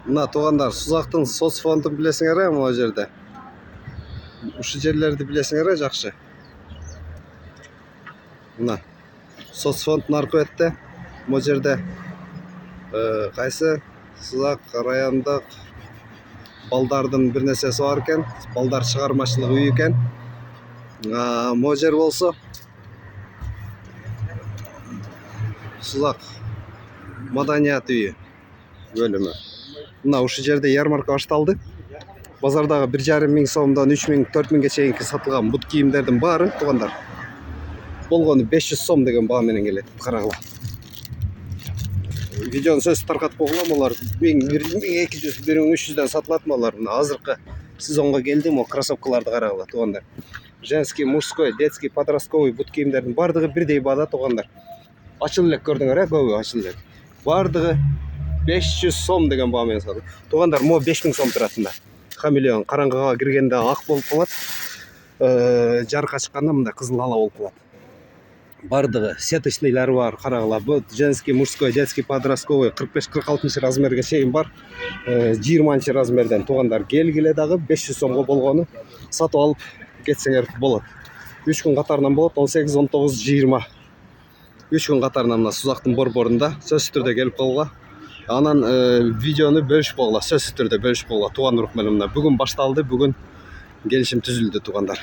Мына туугандар, Сузактын соц фондун билесиңер могу жерде. Ушул жерлерди билесиңер жакшы. Мына соц фондун аркы бетте могу жерде кайсы Сузак райондук балдардын бир нерсеси бар экен. Балдар чыгармачылык үйү экен. Могу жер болсо Сузак маданият үйү бөлүмү. Мына ушул жерде ярмарка башталды. Базардагы 1,5 миң сомдон 3 миң, 4 миңге чейинки сатылган бут кийимдердин баары туугандар болгону 500 сом деген баа менен келет. Карагыла. Видеону сөз таркатпагыла, булар 1200, 1300дөн сатылат малар. Мына азыркы сезонго келди, могу кроссовкаларды карагыла туугандар. Женский, мужской, детский, подростковый бут кийимдердин бардыгы бирдей баада туугандар. Ачыл элек көрдүңөр, көбү ачыл элек. Бардыгы 500 сом деген баа менен сатылат. Туугандар, могу 5000 сом туратында. Хамелеон караңгыга киргенде ак болуп калат. Жарыкка чыкканда мындай кызыл ала болуп калат. Бардыгы сеточныйлары бар, карагыла. Бу женский, мужской, детский, подростковый 45-46 размерге чейин бар. 20 размерден туугандар келгиле дагы 500 сомго болгону сатып алып кетсеңер болот. 3 күн катарынан болот, 18, 19, 20. 3 күн катарынан мына Сузактын борборунда сөзсүз түрдө келип калгыла. Анан видеону бөлүшүп койгула, сөзсүз түрдө бөлүшүп койгула. Тууган урук менен мына бүгүн башталды, бүгүн келишим түзүлдү туугандар.